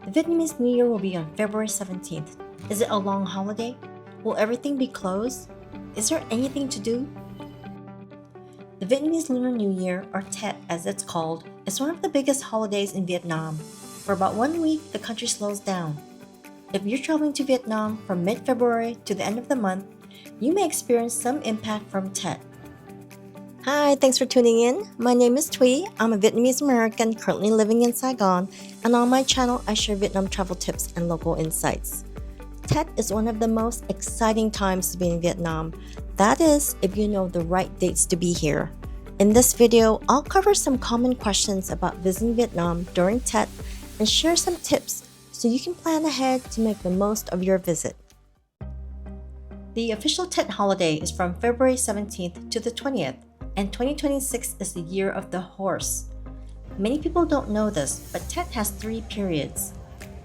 The Vietnamese New Year will be on February 17th. Is it a long holiday? Will everything be closed? Is there anything to do? The Vietnamese Lunar New Year, or Tet as it's called, is one of the biggest holidays in Vietnam. For about 1 week, the country slows down. If you're traveling to Vietnam from mid-February to the end of the month, you may experience some impact from Tet. Hi, thanks for tuning in. My name is Thuy. I'm a Vietnamese American currently living in Saigon, and on my channel, I share Vietnam travel tips and local insights. Tet is one of the most exciting times to be in Vietnam. That is, if you know the right dates to be here. In this video, I'll cover some common questions about visiting Vietnam during Tet and share some tips so you can plan ahead to make the most of your visit. The official Tet holiday is from February 17th to the 20th, and 2026 is the year of the horse. Many people don't know this, but Tet has 3 periods.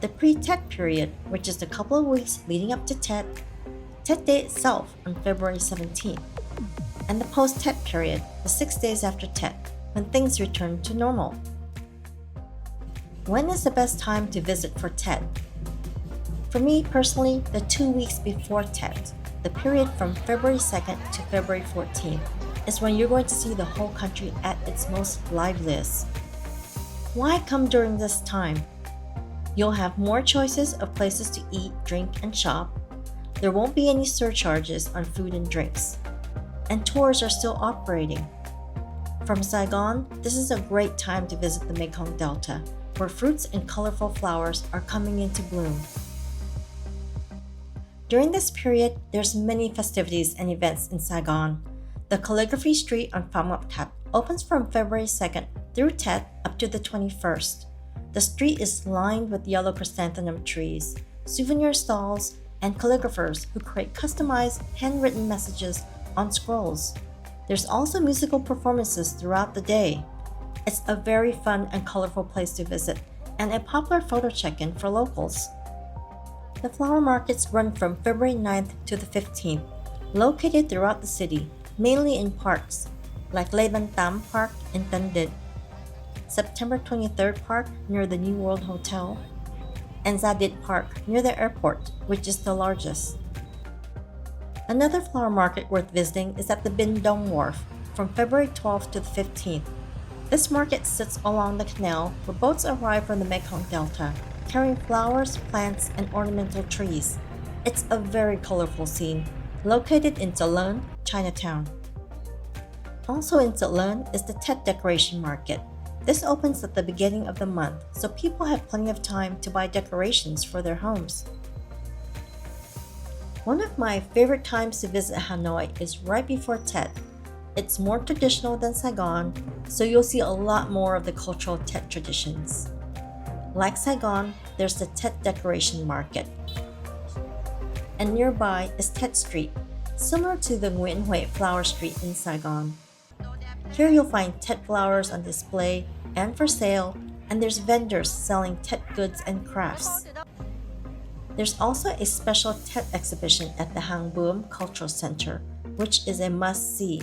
The pre-Tet period, which is the couple of weeks leading up to Tet, Tet Day itself on February 17th, and the post-Tet period, the 6 days after Tet, when things return to normal. When is the best time to visit for Tet? For me personally, the 2 weeks before Tet, the period from February 2nd to February 14th, is when you're going to see the whole country at its most liveliest. Why come during this time? You'll have more choices of places to eat, drink, and shop. There won't be any surcharges on food and drinks. And tours are still operating. From Saigon, this is a great time to visit the Mekong Delta, where fruits and colorful flowers are coming into bloom. During this period, there's many festivities and events in Saigon. The Calligraphy Street on Pham Tet opens from February 2nd through Tet up to the 21st. The street is lined with yellow chrysanthemum trees, souvenir stalls, and calligraphers who create customized handwritten messages on scrolls. There's also musical performances throughout the day. It's a very fun and colorful place to visit and a popular photo check-in for locals. The flower markets run from February 9th to the 15th, located throughout the city, mainly in parks, like Lê Văn Tám Park in Tân Dit, September 23rd Park near the New World Hotel, and Gia Dit Park near the airport, which is the largest. Another flower market worth visiting is at the Bin Dong Wharf from February 12th to the 15th. This market sits along the canal where boats arrive from the Mekong Delta, carrying flowers, plants, and ornamental trees. It's a very colorful scene, located in Sa Lon, Chinatown. Also in Sa Lon is the Tet Decoration Market. This opens at the beginning of the month, so people have plenty of time to buy decorations for their homes. One of my favorite times to visit Hanoi is right before Tet. It's more traditional than Saigon, so you'll see a lot more of the cultural Tet traditions. Like Saigon, there's the Tet Decoration Market. And nearby is Tet Street, similar to the Nguyen Huệ Flower Street in Saigon. Here you'll find Tet flowers on display and for sale, and there's vendors selling Tet goods and crafts. There's also a special Tet exhibition at the Hang Buom Cultural Center, which is a must-see.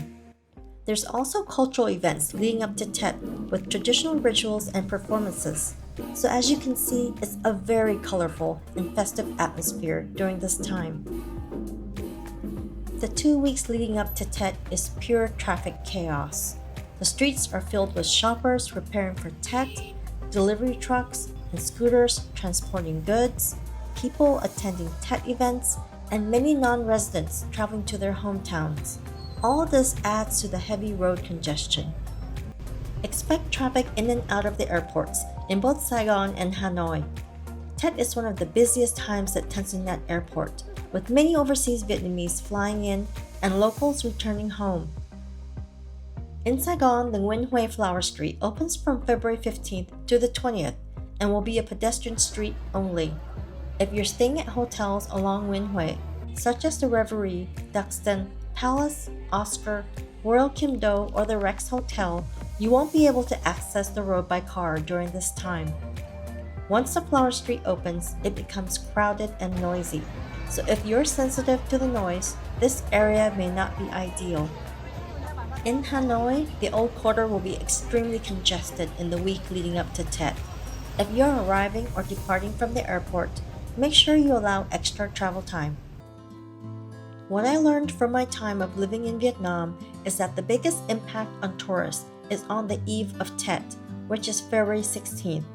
There's also cultural events leading up to Tet with traditional rituals and performances. So as you can see, it's a very colorful and festive atmosphere during this time. The 2 weeks leading up to Tet is pure traffic chaos. The streets are filled with shoppers preparing for Tet, delivery trucks and scooters transporting goods, people attending Tet events, and many non-residents traveling to their hometowns. All this adds to the heavy road congestion. Expect traffic in and out of the airports in both Saigon and Hanoi. Tet is one of the busiest times at Tan Son Nhat Airport, with many overseas Vietnamese flying in and locals returning home. In Saigon, the Nguyen Huệ Flower Street opens from February 15th to the 20th and will be a pedestrian street only. If you're staying at hotels along Nguyen Huệ, such as the Reverie, Duxton, Palace, Oscar, Royal Kim Do, or the Rex Hotel, you won't be able to access the road by car during this time. Once the Flower Street opens, it becomes crowded and noisy. So if you're sensitive to the noise, this area may not be ideal. In Hanoi, the Old Quarter will be extremely congested in the week leading up to Tet. If you're arriving or departing from the airport, make sure you allow extra travel time. What I learned from my time of living in Vietnam is that the biggest impact on tourists is on the eve of Tet, which is February 16th,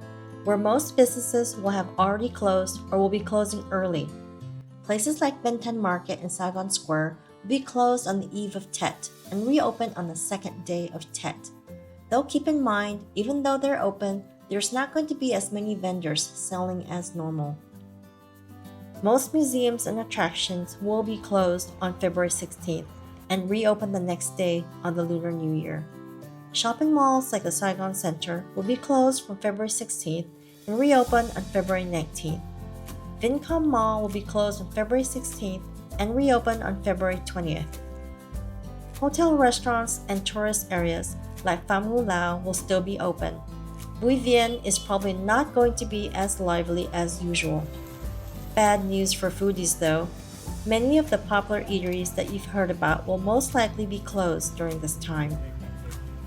where most businesses will have already closed or will be closing early. Places like Ben Thanh Market and Saigon Square will be closed on the eve of Tet and reopen on the second day of Tet. Though keep in mind, even though they're open, there's not going to be as many vendors selling as normal. Most museums and attractions will be closed on February 16th and reopen the next day on the Lunar New Year. Shopping malls like the Saigon Center will be closed from February 16th and reopen on February 19th. Vincom Mall will be closed on February 16th and reopen on February 20th. Hotel restaurants and tourist areas like Pham Ngu Lao will still be open. Bui Vien is probably not going to be as lively as usual. Bad news for foodies though. Many of the popular eateries that you've heard about will most likely be closed during this time.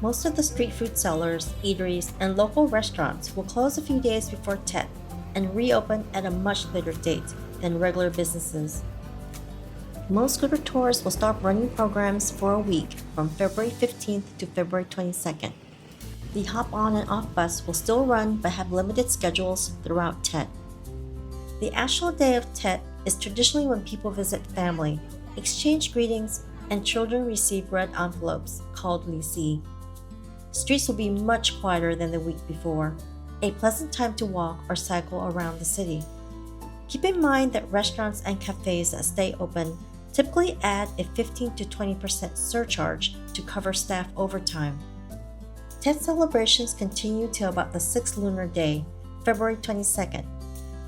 Most of the street food sellers, eateries, and local restaurants will close a few days before Tet and reopen at a much later date than regular businesses. Most scooter tours will stop running programs for a week from February 15th to February 22nd. The hop on and off bus will still run but have limited schedules throughout Tet. The actual day of Tet is traditionally when people visit family, exchange greetings, and children receive red envelopes called lisi. Streets will be much quieter than the week before, a pleasant time to walk or cycle around the city. Keep in mind that restaurants and cafes that stay open typically add a 15 to 20% surcharge to cover staff overtime. Tet celebrations continue till about the 6th lunar day, February 22nd.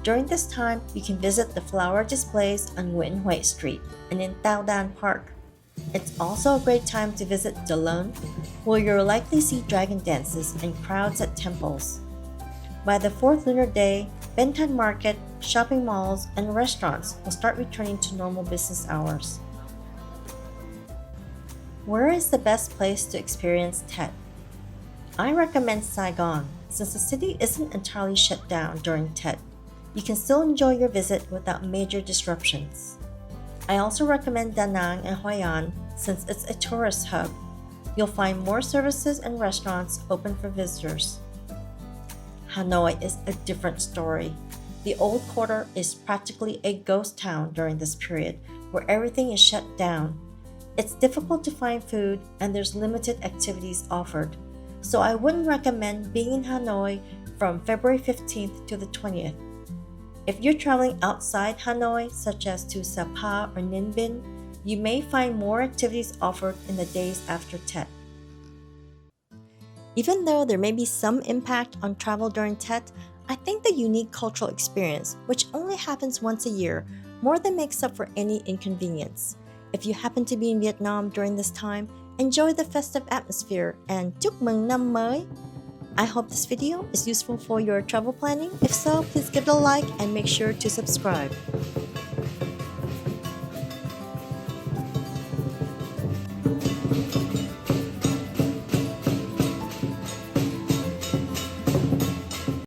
During this time, you can visit the flower displays on Nguyen Huệ Street and in Tao Dan Park. It's also a great time to visit Delon, where you'll likely see dragon dances and crowds at temples. By the 4th lunar day, Ben Thanh Market, shopping malls, and restaurants will start returning to normal business hours. Where is the best place to experience Tet? I recommend Saigon, since the city isn't entirely shut down during Tet. You can still enjoy your visit without major disruptions. I also recommend Da Nang and Hoi An since it's a tourist hub. You'll find more services and restaurants open for visitors. Hanoi is a different story. The old quarter is practically a ghost town during this period, where everything is shut down. It's difficult to find food and there's limited activities offered. So I wouldn't recommend being in Hanoi from February 15th to the 20th. If you're traveling outside Hanoi, such as to Sapa or Ninh Bình, you may find more activities offered in the days after Tet. Even though there may be some impact on travel during Tet, I think the unique cultural experience, which only happens once a year, more than makes up for any inconvenience. If you happen to be in Vietnam during this time, enjoy the festive atmosphere and chúc mừng năm mới! I hope this video is useful for your travel planning. If so, please give it a like and make sure to subscribe.